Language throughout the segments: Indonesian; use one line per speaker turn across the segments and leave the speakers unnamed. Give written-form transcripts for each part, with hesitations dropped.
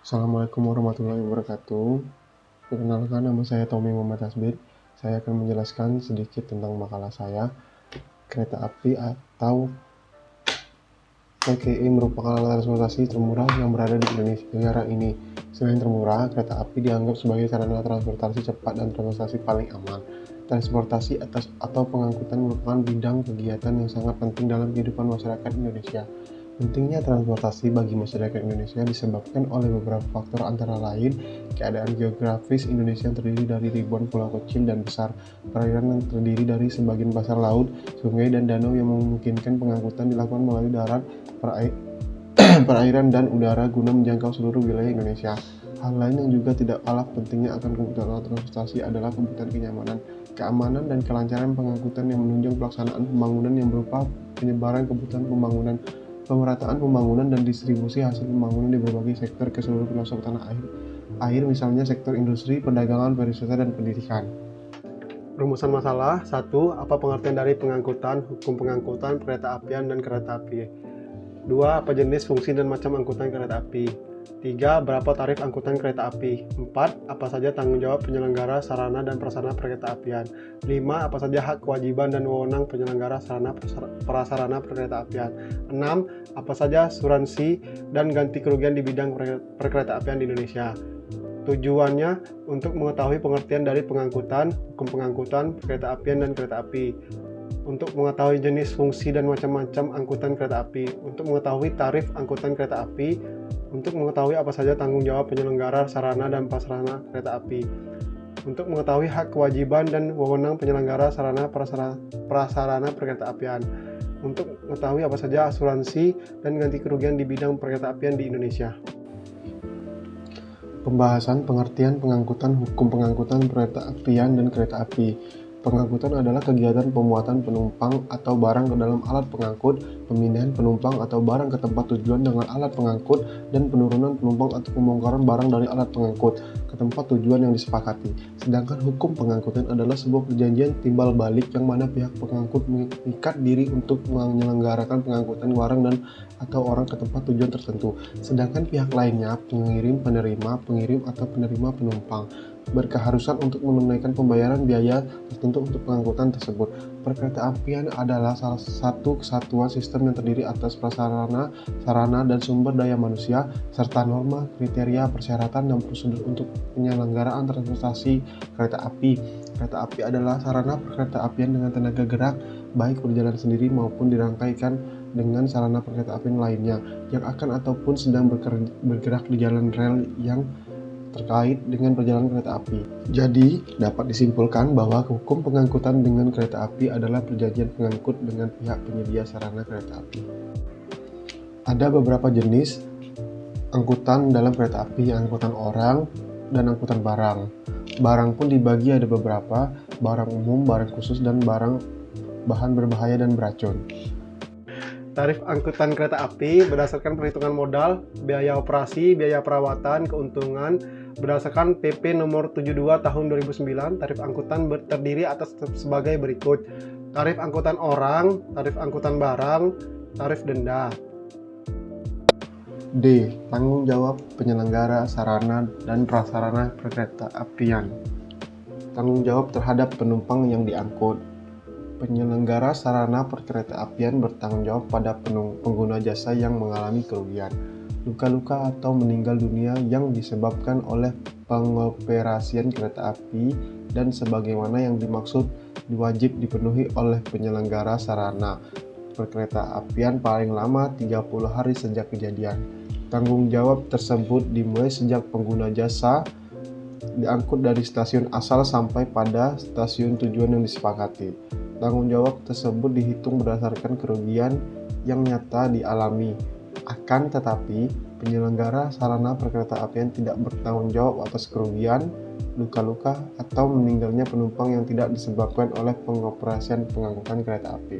Assalamualaikum warahmatullahi wabarakatuh. Perkenalkan, nama saya Tommy Muhammad Tasbih. Saya akan menjelaskan sedikit tentang makalah saya. Kereta api atau PKI merupakan alat transportasi termurah yang berada di Indonesia negara ini. Selain termurah, kereta api dianggap sebagai sarana transportasi cepat dan transportasi paling aman. Transportasi atau pengangkutan merupakan bidang kegiatan yang sangat penting dalam kehidupan masyarakat Indonesia. Pentingnya transportasi bagi masyarakat Indonesia disebabkan oleh beberapa faktor, antara lain keadaan geografis Indonesia yang terdiri dari ribuan pulau kecil dan besar, perairan yang terdiri dari sebagian besar laut, sungai, dan danau yang memungkinkan pengangkutan dilakukan melalui darat, perairan, dan udara guna menjangkau seluruh wilayah Indonesia. Hal lain yang juga tidak kalah pentingnya akan kebutuhan alat transportasi adalah kebutuhan kenyamanan, keamanan, dan kelancaran pengangkutan yang menunjang pelaksanaan pembangunan yang berupa penyebaran kebutuhan pembangunan, pemerataan pembangunan, dan distribusi hasil pembangunan di berbagai sektor ke seluruh pelosok tanah air, misalnya sektor industri, perdagangan, pariwisata, dan pendidikan. Rumusan masalah. 1. Apa pengertian dari pengangkutan, hukum pengangkutan, kereta apian, dan kereta api? 2. Apa jenis, fungsi, dan macam angkutan kereta api? 3. Berapa tarif angkutan kereta api? 4. Apa saja tanggung jawab penyelenggara sarana dan prasarana kereta apian? 5. Apa saja hak, kewajiban, dan wewenang penyelenggara sarana prasarana kereta apian? 6. Apa saja asuransi dan ganti kerugian di bidang perkereta apian di Indonesia? Tujuannya untuk mengetahui pengertian dari pengangkutan, hukum pengangkutan, kereta apian, dan kereta api. Untuk mengetahui jenis, fungsi, dan macam-macam angkutan kereta api, untuk mengetahui tarif angkutan kereta api, untuk mengetahui apa saja tanggung jawab penyelenggara sarana dan prasarana kereta api, untuk mengetahui hak, kewajiban, dan wewenang penyelenggara sarana prasarana kereta apian, untuk mengetahui apa saja asuransi dan ganti kerugian di bidang perkereta apian di Indonesia. Pembahasan pengertian pengangkutan, hukum pengangkutan kereta apian, dan kereta api. Pengangkutan adalah kegiatan pemuatan penumpang atau barang ke dalam alat pengangkut, pemindahan penumpang atau barang ke tempat tujuan dengan alat pengangkut, dan penurunan penumpang atau pembongkaran barang dari alat pengangkut ke tempat tujuan yang disepakati. Sedangkan hukum pengangkutan adalah sebuah perjanjian timbal balik yang mana pihak pengangkut mengikat diri untuk menyelenggarakan pengangkutan barang dan atau orang ke tempat tujuan tertentu. Sedangkan pihak lainnya, pengirim, pengirim atau penerima penumpang, berkeharusan untuk menunaikan pembayaran biaya tertentu untuk pengangkutan tersebut. Perkereta apian adalah salah satu kesatuan sistem yang terdiri atas prasarana, sarana, dan sumber daya manusia, serta norma, kriteria, persyaratan, dan prosedur untuk penyelenggaraan transportasi kereta api. Kereta api adalah sarana perkereta apian dengan tenaga gerak, baik berjalan sendiri maupun dirangkaikan dengan sarana perkereta apian lainnya yang akan ataupun sedang bergerak di jalan rel yang terkait dengan perjalanan kereta api. Jadi, dapat disimpulkan bahwa hukum pengangkutan dengan kereta api adalah perjanjian pengangkut dengan pihak penyedia sarana kereta api. Ada beberapa jenis angkutan dalam kereta api, angkutan orang dan angkutan barang. Barang pun dibagi ada beberapa, barang umum, barang khusus, dan barang bahan berbahaya dan beracun. Tarif angkutan kereta api berdasarkan perhitungan modal, biaya operasi, biaya perawatan, keuntungan. Berdasarkan PP nomor 72 tahun 2009, tarif angkutan terdiri atas sebagai berikut: tarif angkutan orang, tarif angkutan barang, tarif denda. D. Tanggung jawab penyelenggara sarana dan prasarana perkereta apian. Tanggung jawab terhadap penumpang yang diangkut. Penyelenggara sarana perkereta apian bertanggung jawab pada pengguna jasa yang mengalami kerugian, luka-luka, atau meninggal dunia yang disebabkan oleh pengoperasian kereta api dan sebagaimana yang dimaksud wajib dipenuhi oleh penyelenggara sarana perkereta apian paling lama 30 hari sejak kejadian. Tanggung jawab tersebut dimulai sejak pengguna jasa diangkut dari stasiun asal sampai pada stasiun tujuan yang disepakati. Tanggung jawab tersebut dihitung berdasarkan kerugian yang nyata dialami. Akan tetapi, penyelenggara sarana perkereta apian tidak bertanggung jawab atas kerugian, luka-luka, atau meninggalnya penumpang yang tidak disebabkan oleh pengoperasian pengangkutan kereta api.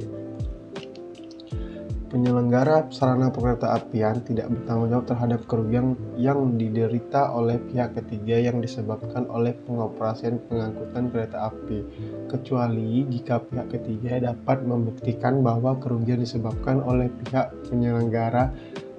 Penyelenggara sarana perkereta apian tidak bertanggung jawab terhadap kerugian yang diderita oleh pihak ketiga yang disebabkan oleh pengoperasian pengangkutan kereta api, kecuali jika pihak ketiga dapat membuktikan bahwa kerugian disebabkan oleh pihak penyelenggara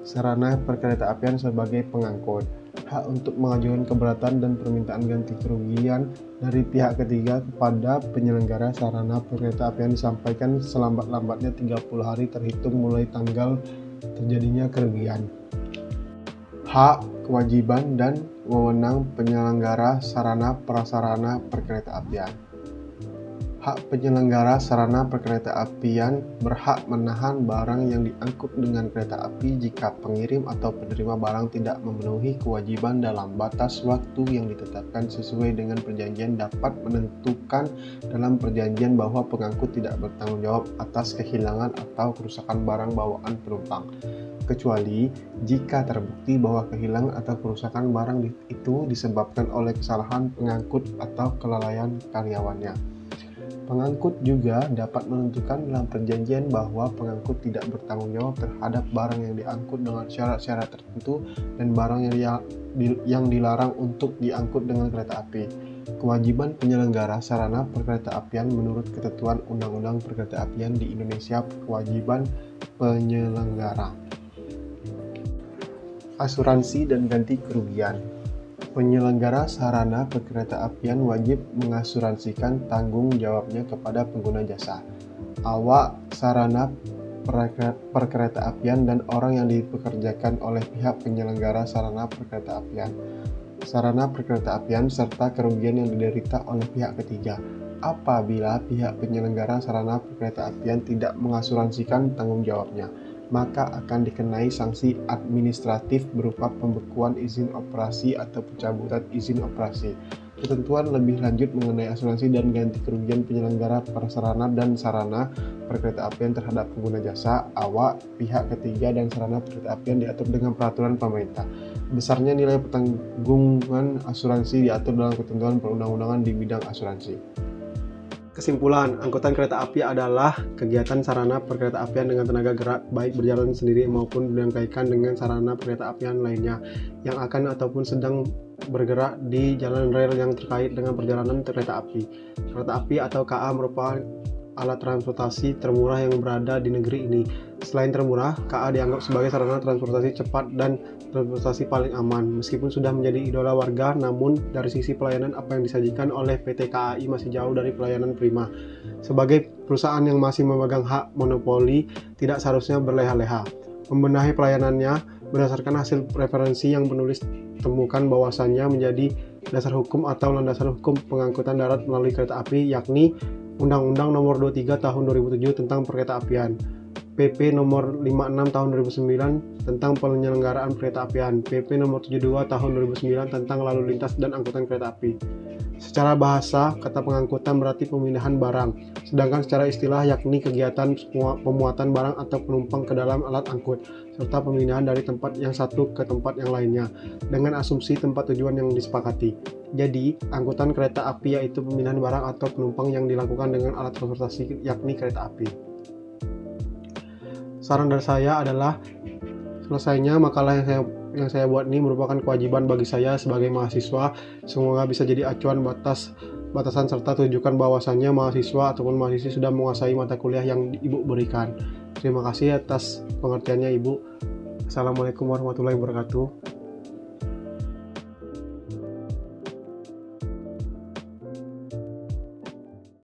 sarana perkeretaapian sebagai pengangkut. Hak untuk mengajukan keberatan dan permintaan ganti kerugian dari pihak ketiga kepada penyelenggara sarana perkeretaapian disampaikan selambat-lambatnya 30 hari terhitung mulai tanggal terjadinya kerugian. Hak, kewajiban, dan wewenang penyelenggara sarana prasarana perkeretaapian. Hak penyelenggara sarana perkeretaapian berhak menahan barang yang diangkut dengan kereta api jika pengirim atau penerima barang tidak memenuhi kewajiban dalam batas waktu yang ditetapkan sesuai dengan perjanjian, dapat menentukan dalam perjanjian bahwa pengangkut tidak bertanggung jawab atas kehilangan atau kerusakan barang bawaan penumpang, kecuali jika terbukti bahwa kehilangan atau kerusakan barang itu disebabkan oleh kesalahan pengangkut atau kelalaian karyawannya. Pengangkut juga dapat menentukan dalam perjanjian bahwa pengangkut tidak bertanggung jawab terhadap barang yang diangkut dengan syarat-syarat tertentu dan barang yang dilarang untuk diangkut dengan kereta api. Kewajiban penyelenggara sarana perkeretaapian menurut ketentuan Undang-Undang Perkeretaapian di Indonesia. Kewajiban penyelenggara. Asuransi dan ganti kerugian. Penyelenggara sarana perkeretaapian wajib mengasuransikan tanggung jawabnya kepada pengguna jasa, awak sarana perkeretaapian, dan orang yang dipekerjakan oleh pihak penyelenggara sarana perkeretaapian, serta kerugian yang diderita oleh pihak ketiga. Apabila pihak penyelenggara sarana perkeretaapian tidak mengasuransikan tanggung jawabnya, maka akan dikenai sanksi administratif berupa pembekuan izin operasi atau pencabutan izin operasi. Ketentuan lebih lanjut mengenai asuransi dan ganti kerugian penyelenggara prasarana dan sarana perkeretaapian terhadap pengguna jasa, awak, pihak ketiga, dan sarana perkeretaapian diatur dengan peraturan pemerintah. Besarnya nilai pertanggungan asuransi diatur dalam ketentuan perundang-undangan di bidang asuransi. Kesimpulan, angkutan kereta api adalah kegiatan sarana perkeretaapian dengan tenaga gerak baik berjalan sendiri maupun dirangkaikan dengan sarana perkeretaapian lainnya yang akan ataupun sedang bergerak di jalan rel yang terkait dengan perjalanan kereta api. Kereta api atau KA merupakan alat transportasi termurah yang berada di negeri ini. Selain termurah, KA dianggap sebagai sarana transportasi cepat dan transportasi paling aman. Meskipun sudah menjadi idola warga, namun dari sisi pelayanan apa yang disajikan oleh PT KAI masih jauh dari pelayanan prima. Sebagai perusahaan yang masih memegang hak monopoli, tidak seharusnya berleha-leha. Membenahi pelayanannya berdasarkan hasil referensi yang penulis temukan bahwasannya menjadi dasar hukum atau landasan hukum pengangkutan darat melalui kereta api, yakni Undang-Undang Nomor 23 Tahun 2007 tentang Perkeretaapian, PP Nomor 56 Tahun 2009 tentang penyelenggaraan perkeretaapian, PP Nomor 72 Tahun 2009 tentang lalu lintas dan angkutan kereta api. Secara bahasa, kata pengangkutan berarti pemindahan barang, sedangkan secara istilah yakni kegiatan pemuatan barang atau penumpang ke dalam alat angkut, serta pemindahan dari tempat yang satu ke tempat yang lainnya, dengan asumsi tempat tujuan yang disepakati. Jadi, angkutan kereta api yaitu pemindahan barang atau penumpang yang dilakukan dengan alat transportasi yakni kereta api. Saran dari saya adalah selesainya makalah yang saya buat ini merupakan kewajiban bagi saya sebagai mahasiswa. Semoga bisa jadi acuan batasan serta tunjukkan bahwasannya mahasiswa ataupun mahasiswi sudah menguasai mata kuliah yang Ibu berikan. Terima kasih atas pengertiannya Ibu. Assalamualaikum warahmatullahi wabarakatuh.